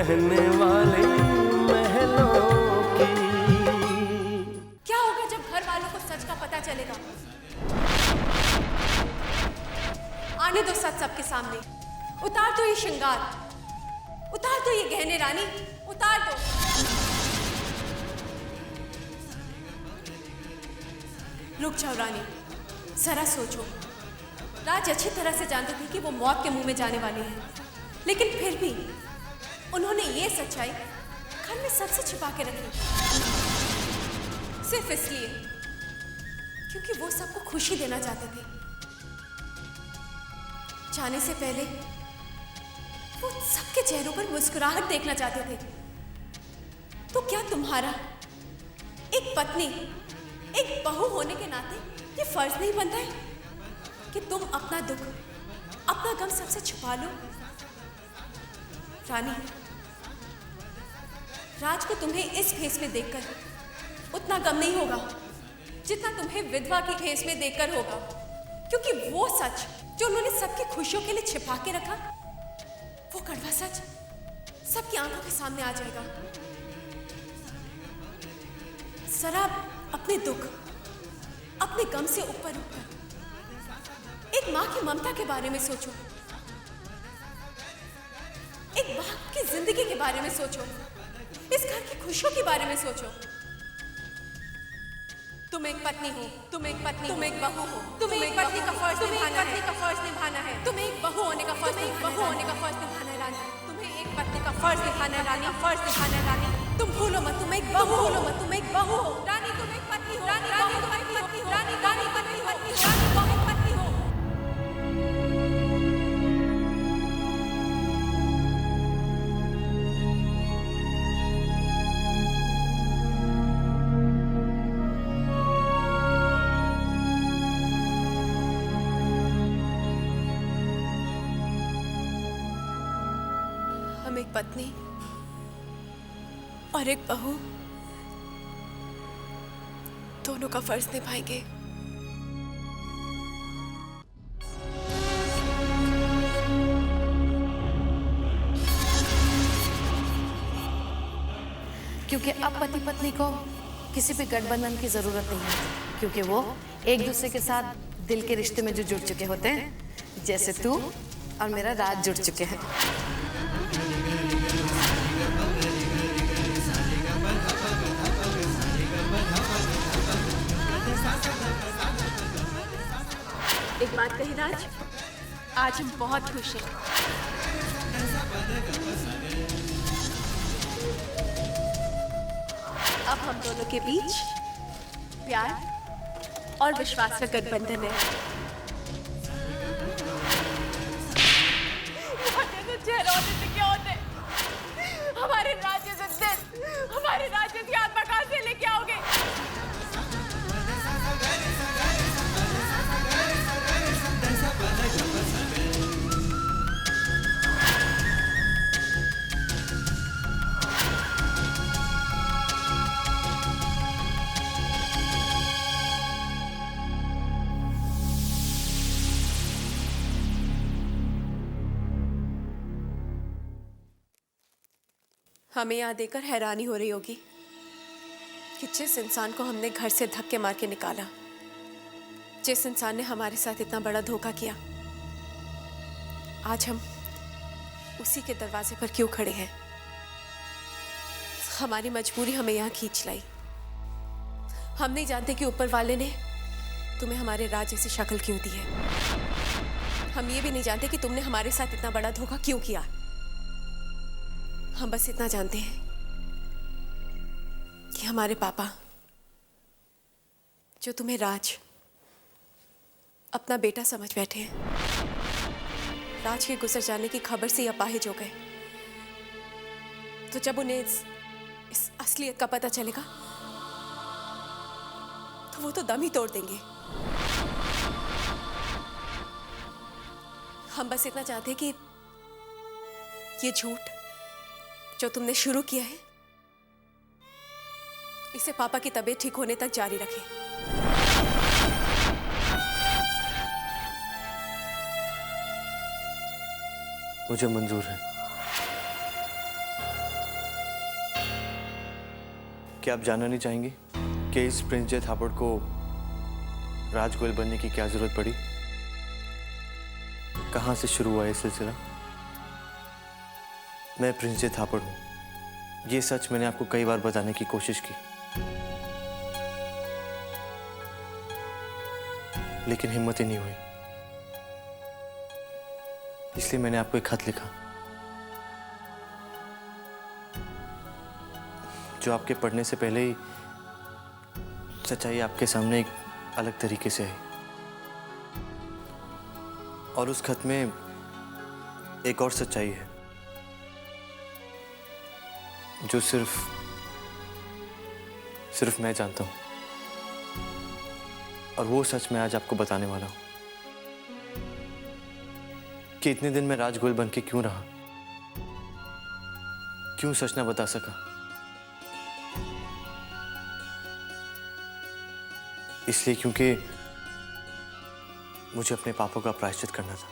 रहने वाले महलों की। क्या होगा जब घर वालों को सच का पता चलेगा? आने दो सच सबके सामने। उतार दो ये श्रृंगार, उतार दो ये गहने रानी, उतार दो। रुक जाओ रानी, जरा सोचो। राज अच्छी तरह से जानते थे कि वो मौत के मुंह में जाने वाले हैं, लेकिन फिर भी उन्होंने ये सच्चाई घर में सबसे छिपा के रखी, सिर्फ इसलिए क्योंकि वो सबको खुशी देना चाहते थे। जाने से पहले वो सबके चेहरों पर मुस्कुराहट देखना चाहते थे। तो क्या तुम्हारा एक पत्नी, एक बहू होने के नाते ये फर्ज नहीं बनता है कि तुम अपना दुख, अपना गम सबसे छुपा लो? रानी, राज को तुम्हें इस फेस में देखकर उतना गम नहीं होगा जितना तुम्हें विधवा की फेस में देखकर होगा, क्योंकि वो सच जो उन्होंने सबकी खुशियों के लिए छिपा के रखा, वो कड़वा सच सबकी आंखों के सामने आ जाएगा। जरा अपने दुख, अपने गम से ऊपर उठकर एक मां की ममता के बारे में सोचो, एक बाप की जिंदगी के बारे में सोचो, इस घर की खुशियों के बारे में सोचो। तुम एक पत्नी हो, तुम एक पत्नी, तुम एक बहू हो, तुम्हें एक पत्नी का फर्ज निभाना है, तुम्हें एक बहू होने का फर्ज निभाना है रानी, तुम्हें एक पत्नी का फर्ज निभाना है रानी, फर्ज निभाना है रानी। तुम भूलो मत, तुम एक बहू हो, तुम एक बहू हो रानी, तुम एक पत्नी हो रानी, रानी तुम एक पत्नी हो रानी, रानी पत्नी हो रानी, तुम एक पत्नी हो। हम एक पत्नी और एक बहू दोनों का फर्ज निभाएंगे। क्योंकि अब पति पत्नी को किसी भी गठबंधन की जरूरत नहीं है, क्योंकि वो एक दूसरे के साथ दिल के रिश्ते में जो जुड़ चुके होते हैं, जैसे तू और मेरा राज जुड़ चुके हैं। एक बात कही राज, आज हम बहुत खुश हैं। अब हम दोनों के बीच प्यार और विश्वास का गठबंधन है। चेहरे से क्या होते? हमारे राज्य से दिन, हमारे राज्य की आत्मा कहां से लेके आओगे? हमें यहाँ देखकर हैरानी हो रही होगी कि जिस इंसान को हमने घर से धक्के मार के निकाला, जिस इंसान ने हमारे साथ इतना बड़ा धोखा किया, आज हम उसी के दरवाजे पर क्यों खड़े हैं? हमारी मजबूरी हमें यहाँ खींच लाई। हम नहीं जानते कि ऊपर वाले ने तुम्हें हमारे राज जैसी शक्ल क्यों दी है। हम ये भी नहीं जानते कि तुमने हमारे साथ इतना बड़ा धोखा क्यों किया। हम बस इतना जानते हैं कि हमारे पापा, जो तुम्हें राज अपना बेटा समझ बैठे हैं, राज के गुजर जाने की खबर से अपाहिज हो गए। तो जब उन्हें इस असलियत का पता चलेगा तो वो तो दम ही तोड़ देंगे। हम बस इतना चाहते हैं कि ये झूठ जो तुमने शुरू किया है, इसे पापा की तबीयत ठीक होने तक जारी रखें। मुझे मंजूर है। क्या आप जानना नहीं चाहेंगे कि इस प्रिंस जय थापड़ को राज गोयल बनने की क्या जरूरत पड़ी? कहाँ से शुरू हुआ ये सिलसिला? मैं प्रिंस जय थापड़ हूँ। ये सच मैंने आपको कई बार बताने की कोशिश की, लेकिन हिम्मत ही नहीं हुई। इसलिए मैंने आपको एक खत लिखा जो आपके पढ़ने से पहले ही सच्चाई आपके सामने एक अलग तरीके से है। और उस खत में एक और सच्चाई है जो सिर्फ मैं जानता हूं। और वो सच मैं आज आपको बताने वाला हूं कि इतने दिन मैं राज गोयल बन के क्यों रहा, क्यों सच ना बता सका। इसलिए क्योंकि मुझे अपने पापों का प्रायश्चित करना था।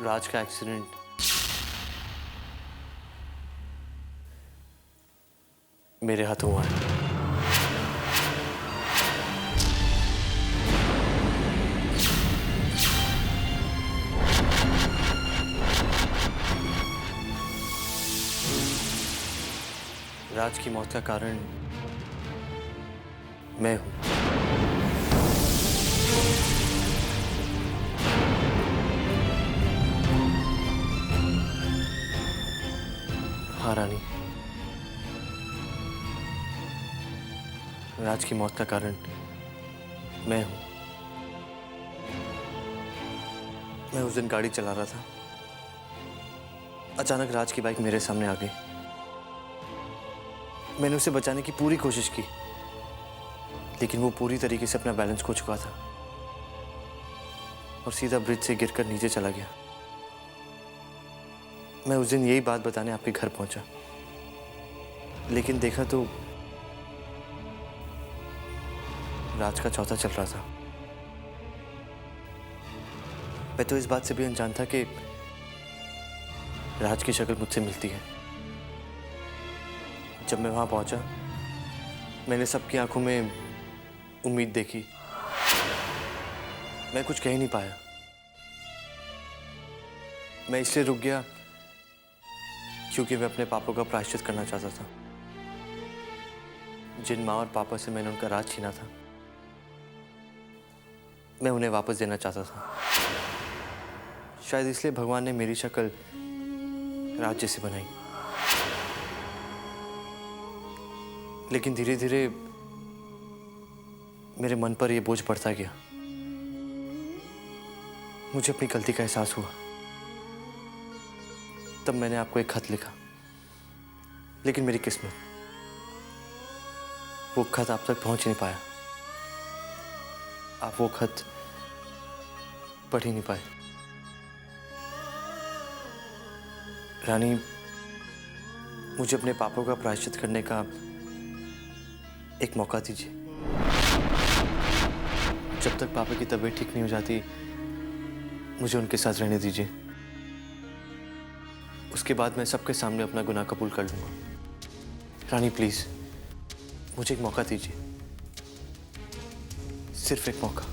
राज का एक्सीडेंट मेरे हाथों हुआ है। राज की मौत का कारण मैं हूं। हाँ रानी, राज की मौत का कारण मैं हूं। मैं उस दिन गाड़ी चला रहा था, अचानक राज की बाइक मेरे सामने आ गई। मैंने उसे बचाने की पूरी कोशिश की, लेकिन वो पूरी तरीके से अपना बैलेंस खो चुका था और सीधा ब्रिज से गिरकर नीचे चला गया। मैं उस दिन यही बात बताने आपके घर पहुंचा, लेकिन देखा तो राज का चौथा चल रहा था। मैं तो इस बात से भी अनजान था कि राज की शक्ल मुझसे मिलती है। जब मैं वहां पहुंचा, मैंने सबकी आंखों में उम्मीद देखी। मैं कुछ कह नहीं पाया। मैं इसलिए रुक गया क्योंकि मैं अपने पापों का प्रायश्चित करना चाहता था। जिन माँ और पापा से मैंने उनका राज छीना था, मैं उन्हें वापस देना चाहता था। शायद इसलिए भगवान ने मेरी शक्ल राज जैसी बनाई। लेकिन धीरे धीरे मेरे मन पर यह बोझ बढ़ता गया। मुझे अपनी गलती का एहसास हुआ। तब मैंने आपको एक खत लिखा, लेकिन मेरी किस्मत, वो खत आप तक पहुंच नहीं पाया। आप वो खत पढ़ ही नहीं पाए। रानी, मुझे अपने पापों का प्रायश्चित करने का एक मौका दीजिए। जब तक पापा की तबीयत ठीक नहीं हो जाती, मुझे उनके साथ रहने दीजिए। उसके बाद मैं सबके सामने अपना गुनाह कबूल कर लूंगा। रानी प्लीज, मुझे एक मौका दीजिए, सिर्फ एक मौका।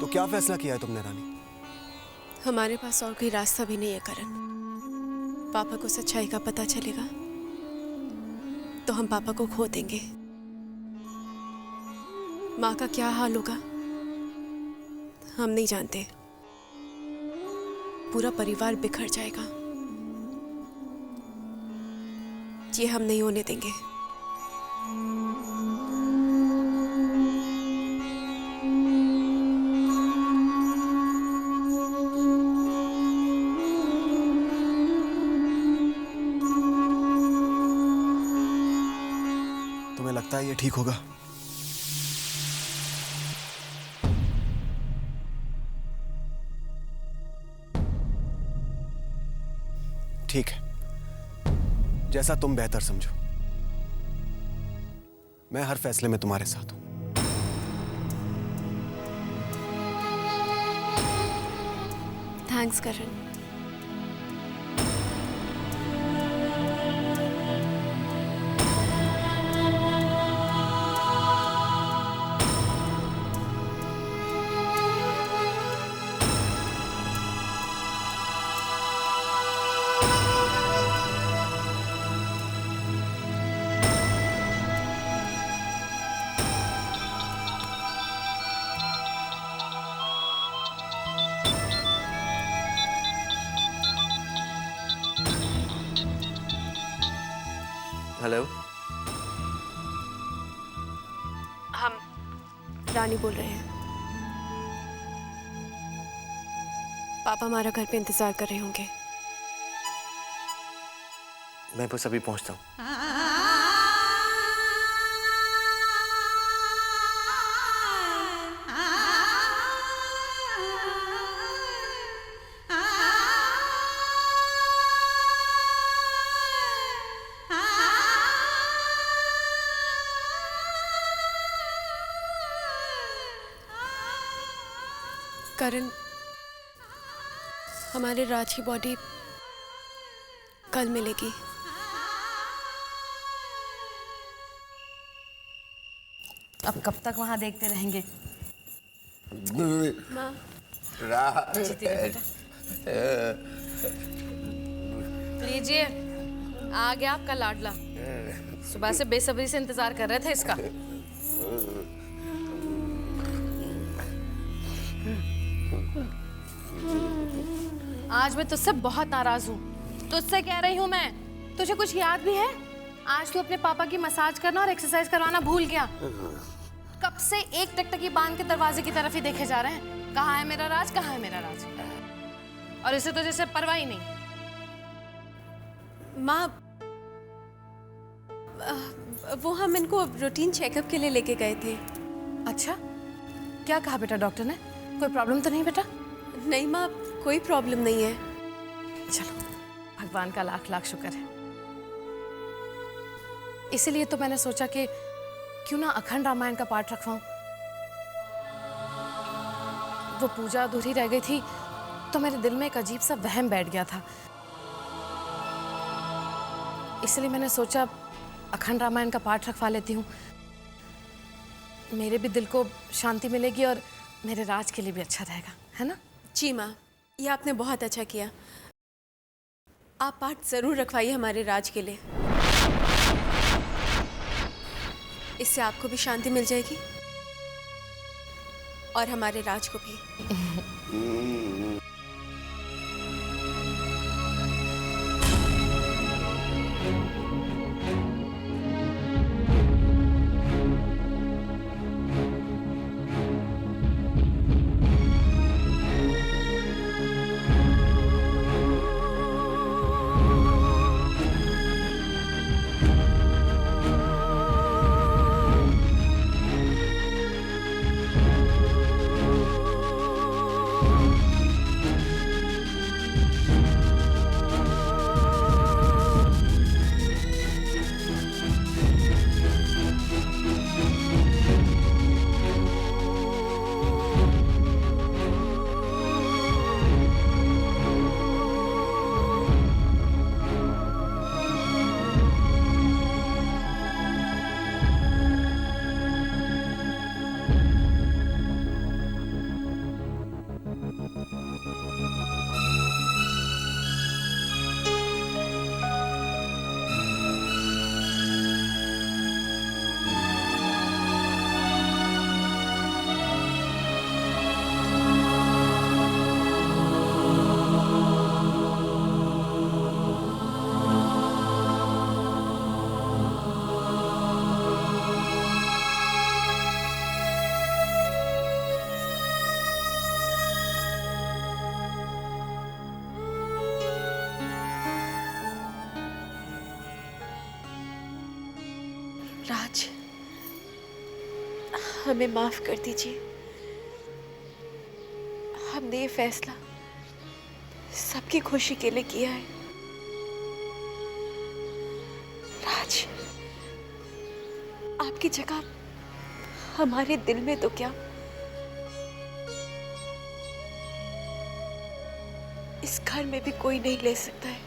क्या फैसला किया है तुमने रानी? हमारे पास और कोई रास्ता भी नहीं है करण। पापा को सच्चाई का पता चलेगा तो हम पापा को खो देंगे। माँ का क्या हाल होगा हम नहीं जानते। पूरा परिवार बिखर जाएगा। ये हम नहीं होने देंगे। लगता है ये ठीक होगा। ठीक है, जैसा तुम बेहतर समझो। मैं हर फैसले में तुम्हारे साथ हूं। थैंक्स करण। हेलो, हम रानी बोल रहे हैं। पापा हमारा घर पे इंतजार कर रहे होंगे। मैं बस अभी पहुंचता हूँ। करण, हमारे राज की बॉडी कल मिलेगी। अब कब तक वहां देखते रहेंगे? माँ, जीती रही बेटा। लीजिए, आ गया आपका लाडला। सुबह से बेसब्री से इंतजार कर रहे थे इसका। आज मैं तुझसे बहुत नाराज हूँ। तुझसे कह रही हूँ मैं, तुझे कुछ याद भी है? आज तू अपने पापा की मसाज करना और एक्सरसाइज करवाना भूल गया। कब से एक टकटकी बांध के दरवाजे की तरफ ही देखे जा रहे हैं। कहाँ है मेरा राज, कहाँ है मेरा राज? और इसे तो जैसे परवाह ही नहीं। माँ, वो हम इनको रूटीन चेकअप के लिए लेके गए थे। अच्छा, क्या कहा बेटा डॉक्टर ने? कोई प्रॉब्लम तो नहीं बेटा? नहीं माँ, कोई प्रॉब्लम नहीं है। चलो, भगवान का लाख लाख शुक्र है। इसीलिए तो मैंने सोचा कि क्यों ना अखंड रामायण का पाठ रखवाऊं। वो पूजा अधूरी रह गई थी तो मेरे दिल में एक अजीब सा वहम बैठ गया था। इसलिए मैंने सोचा अखंड रामायण का पाठ रखवा लेती हूँ। मेरे भी दिल को शांति मिलेगी और मेरे राज के लिए भी अच्छा रहेगा, है ना? जी माँ, ये आपने बहुत अच्छा किया। आप पाठ जरूर रखवाइए हमारे राज के लिए। इससे आपको भी शांति मिल जाएगी और हमारे राज को भी। हमें माफ कर दीजिए। हमने ये फैसला सबकी खुशी के लिए किया है। राज, आपकी जगह हमारे दिल में तो क्या, इस घर में भी कोई नहीं ले सकता है।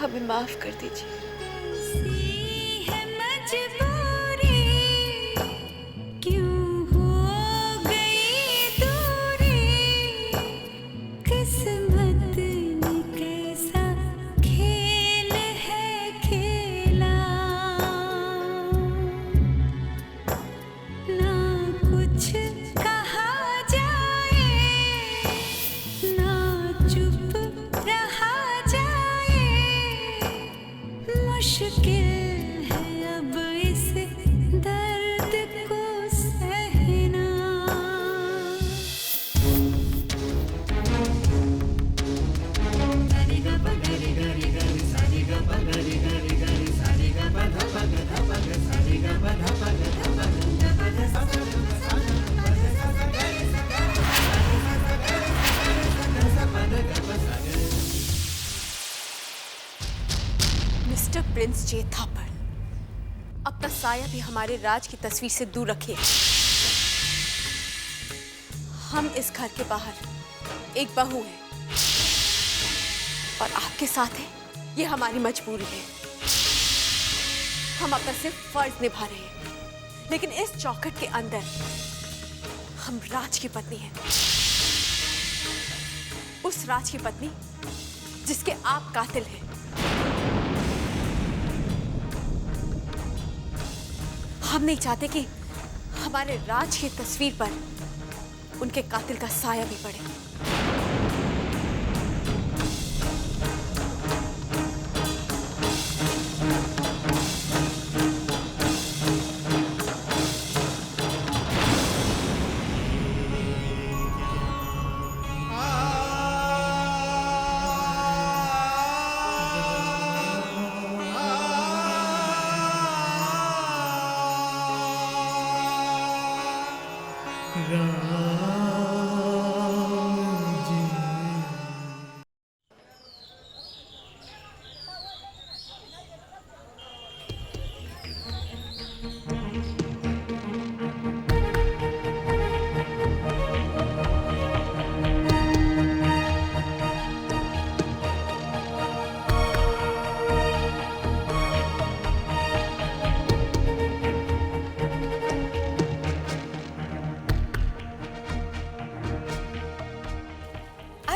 हमें माफ कर दीजिए। मिस्टर प्रिंस जे थापर, अपना साया भी हमारे राज की तस्वीर से दूर रखिए। हम इस घर के बाहर एक बहू हैं और आपके साथ है, ये हमारी मजबूरी है। हम अपना सिर्फ फर्ज निभा रहे हैं, लेकिन इस चौखट के अंदर हम राज की पत्नी हैं, उस राज की पत्नी जिसके आप कातिल हैं। हम नहीं चाहते कि हमारे राज की तस्वीर पर उनके कातिल का साया भी पड़े।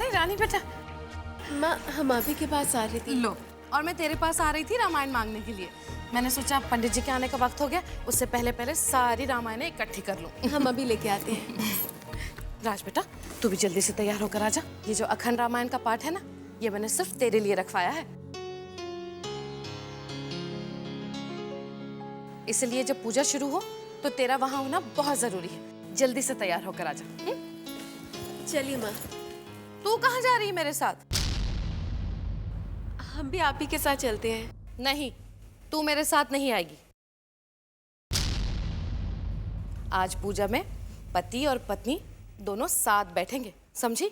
रानी बेटा, माँ, हम अभी के पास आ रही थी। लो, और मैं तेरे पास आ रही थी रामायण मांगने के लिए। मैंने सोचा पंडित जी के आने का वक्त हो गया, उससे पहले पहले सारी रामायण इकट्ठी कर लूं। हम अभी लेके आते हैं। राज बेटा, तू भी जल्दी से तैयार होकर आ जा। ये जो अखंड रामायण का पाठ है ना, ये मैंने सिर्फ तेरे लिए रखवाया है। इसलिए जब पूजा शुरू हो तो तेरा वहां होना बहुत जरूरी है। जल्दी से तैयार होकर आ जा। चलिए माँ। तू कहाँ जा रही है मेरे साथ? हम भी आप ही के साथ चलते हैं। नहीं, तू मेरे साथ नहीं आएगी। आज पूजा में पति और पत्नी दोनों साथ बैठेंगे, समझी?